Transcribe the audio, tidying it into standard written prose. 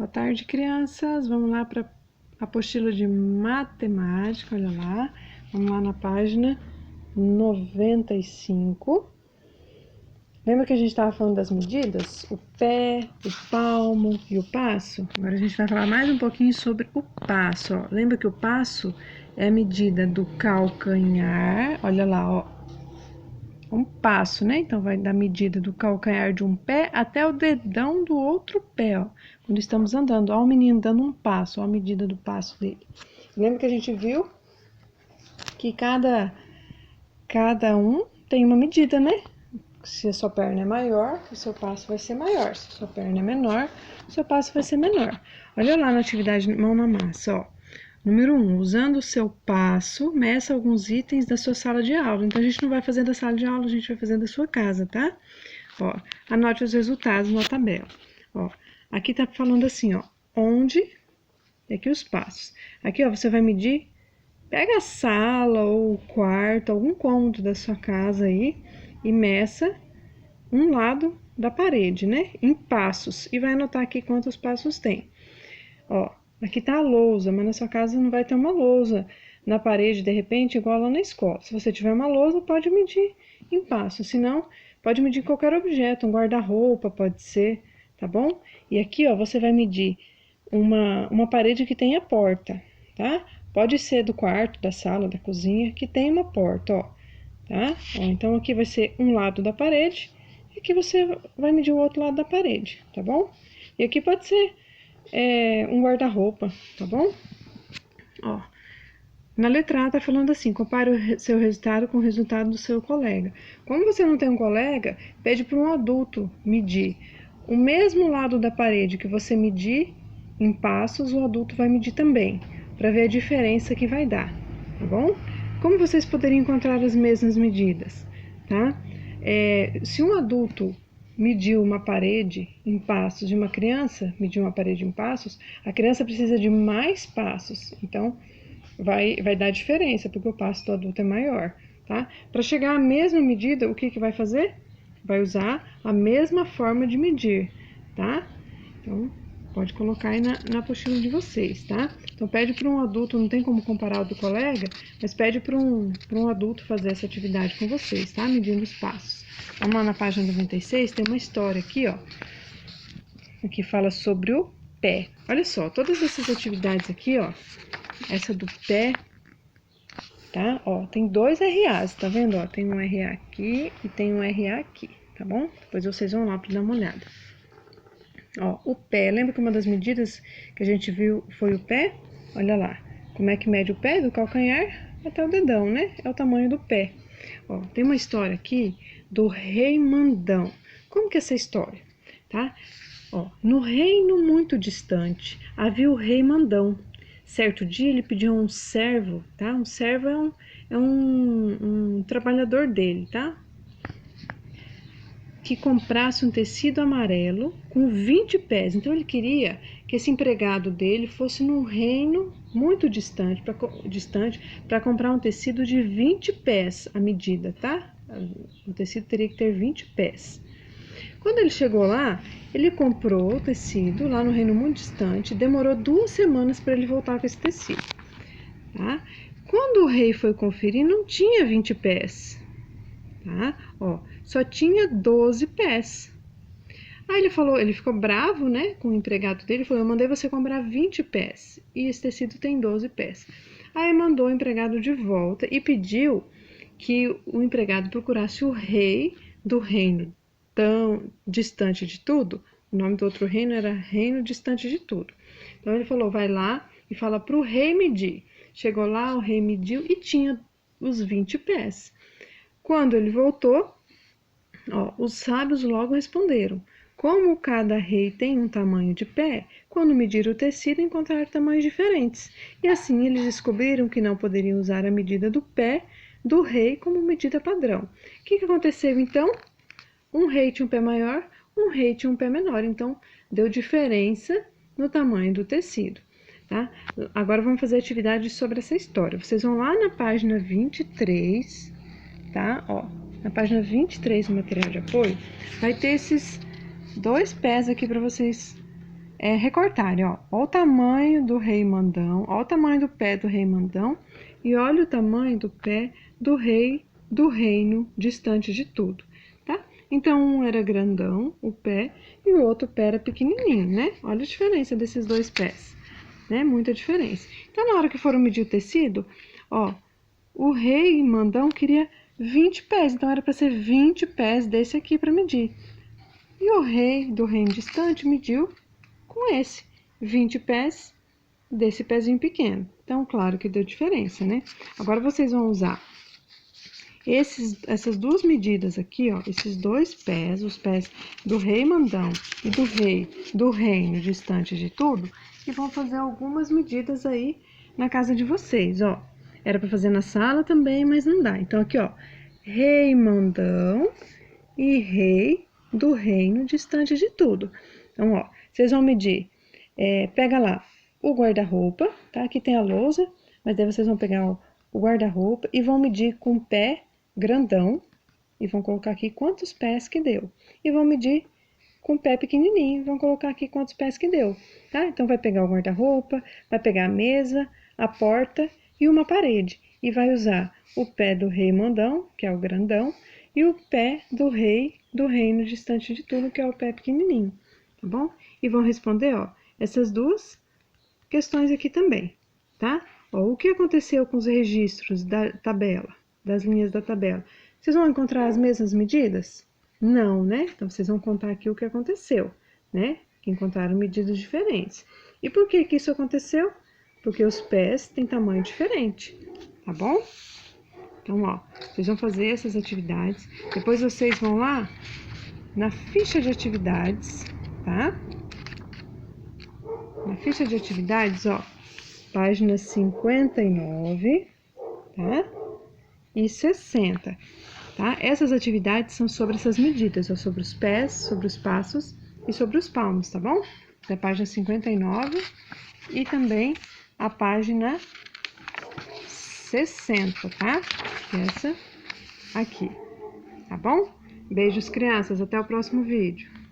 Boa tarde, crianças. Vamos lá para a apostila de matemática, olha lá. Vamos lá na página 95. Lembra que a gente estava falando das medidas? O pé, o palmo e o passo? Agora a gente vai falar mais um pouquinho sobre o passo, ó. Lembra que o passo é a medida do calcanhar, olha lá, ó. Um passo, né? Então, vai da medida do calcanhar de um pé até o dedão do outro pé, ó. Quando estamos andando, ó, o menino dando um passo, ó, a medida do passo dele. Lembra que a gente viu que cada um tem uma medida, né? Se a sua perna é maior, o seu passo vai ser maior. Se a sua perna é menor, o seu passo vai ser menor. Olha lá na atividade mão na massa, ó. Número 1, usando o seu passo, meça alguns itens da sua sala de aula. Então, a gente não vai fazer da sala de aula, a gente vai fazer da sua casa, tá? Ó, anote os resultados na tabela. Ó, aqui tá falando assim, ó, onde, e aqui os passos. Aqui, ó, você vai medir, pega a sala ou o quarto, algum cômodo da sua casa aí, e meça um lado da parede, né, em passos, e vai anotar aqui quantos passos tem. Ó, aqui tá a lousa, mas na sua casa não vai ter uma lousa na parede, de repente, igual lá na escola. Se você tiver uma lousa, pode medir em passos, se não, pode medir qualquer objeto, um guarda-roupa pode ser, tá bom? E aqui, ó, você vai medir uma parede que tenha porta, tá? Pode ser do quarto, da sala, da cozinha, que tem uma porta, ó, tá? Ó, então, aqui vai ser um lado da parede, e aqui você vai medir o outro lado da parede, tá bom? E aqui pode ser um guarda-roupa, tá bom? Ó, na letra A tá falando assim, compare o seu resultado com o resultado do seu colega. Como você não tem um colega, pede para um adulto medir. O mesmo lado da parede que você medir em passos, o adulto vai medir também, para ver a diferença que vai dar, tá bom? Como vocês poderiam encontrar as mesmas medidas, tá? Se um adulto mediu uma parede em passos de uma criança, mediu uma parede em passos, a criança precisa de mais passos, então vai dar diferença, porque o passo do adulto é maior, tá? Para chegar à mesma medida, o que vai fazer? Vai usar a mesma forma de medir, tá? Então, pode colocar aí na apostila de vocês, tá? Então, pede para um adulto, não tem como comparar o do colega, mas pede para um adulto fazer essa atividade com vocês, tá? Medindo os passos. Vamos lá na página 96, tem uma história aqui, ó, que fala sobre o pé. Olha só, todas essas atividades aqui, ó, essa do pé, tá? Ó, tem dois RAs, tá vendo? Ó, tem um RA aqui e tem um RA aqui, tá bom? Depois vocês vão lá para dar uma olhada. Ó, o pé, lembra que uma das medidas que a gente viu foi o pé? Olha lá, como é que mede o pé? Do calcanhar até o dedão, né? É o tamanho do pé. Ó, tem uma história aqui do rei Mandão. Como que é essa história, tá? Ó, no reino muito distante havia o rei Mandão. Certo dia ele pediu a um servo, tá? Um servo é um trabalhador dele, tá? Que comprasse um tecido amarelo com 20 pés. Então ele queria que esse empregado dele fosse num reino muito distante para comprar um tecido de 20 pés a medida, tá? O tecido teria que ter 20 pés. Quando ele chegou lá, ele comprou o tecido lá no reino muito distante, demorou 2 semanas para ele voltar com esse tecido, tá? Quando o rei foi conferir, não tinha 20 pés, tá? Ó, só tinha 12 pés. Aí ele ficou bravo, né, com o empregado dele, falou: eu mandei você comprar 20 pés e esse tecido tem 12 pés. Aí mandou o empregado de volta e pediu que o empregado procurasse o rei do reino tão distante de tudo. O nome do outro reino era Reino Distante de Tudo. Então ele falou: vai lá e fala para o rei medir. Chegou lá, o rei mediu e tinha os 20 pés. Quando ele voltou, ó, os sábios logo responderam: como cada rei tem um tamanho de pé, quando mediram o tecido encontraram tamanhos diferentes. E assim eles descobriram que não poderiam usar a medida do pé do rei como medida padrão. O que aconteceu então? Um rei tinha um pé maior, um rei tinha um pé menor, então deu diferença no tamanho do tecido, tá? Agora vamos fazer atividade sobre essa história. Vocês vão lá na página 23, tá? Ó, na página 23 do material de apoio, vai ter esses 2 pés aqui para vocês recortarem, ó. Olha o tamanho do rei mandão, olha o tamanho do pé do rei mandão e olha o tamanho do pé do rei do reino distante de tudo, tá? Então, um era grandão, o pé, e o outro pé era pequenininho, né? Olha a diferença desses dois pés, né? Muita diferença. Então, na hora que foram medir o tecido, ó, o rei mandão queria 20 pés, então era para ser 20 pés desse aqui para medir. E o rei do reino distante mediu com esse, 20 pés desse pezinho pequeno. Então, claro que deu diferença, né? Agora vocês vão usar essas duas medidas aqui, ó, esses dois pés, os pés do rei mandão e do rei do reino distante de tudo, e vão fazer algumas medidas aí na casa de vocês, ó. Era para fazer na sala também, mas não dá. Então, aqui, ó, rei mandão e rei do reino distante de tudo. Então, ó, vocês vão medir, pega lá o guarda-roupa, tá? Aqui tem a lousa, mas daí vocês vão pegar o guarda-roupa e vão medir com o pé grandão e vão colocar aqui quantos pés que deu. E vão medir com o pé pequenininho, vão colocar aqui quantos pés que deu, tá? Então, vai pegar o guarda-roupa, vai pegar a mesa, a porta e uma parede. E vai usar o pé do rei mandão, que é o grandão, e o pé do rei do reino distante de tudo, que é o pé pequenininho, tá bom? E vão responder, ó, essas duas questões aqui também, tá? Ó, o que aconteceu com os registros da tabela, das linhas da tabela? Vocês vão encontrar as mesmas medidas? Não, né? Então, vocês vão contar aqui o que aconteceu, né? Que encontraram medidas diferentes. E por que que isso aconteceu? Porque os pés têm tamanho diferente, tá bom? Então, ó, vocês vão fazer essas atividades. Depois vocês vão lá na ficha de atividades, tá? Na ficha de atividades, ó, página 59, tá? E 60, tá? Essas atividades são sobre essas medidas, ó, sobre os pés, sobre os passos e sobre os palmos, tá bom? Da página 59 e também a página 60, tá? Essa aqui, tá bom? Beijos, crianças, até o próximo vídeo.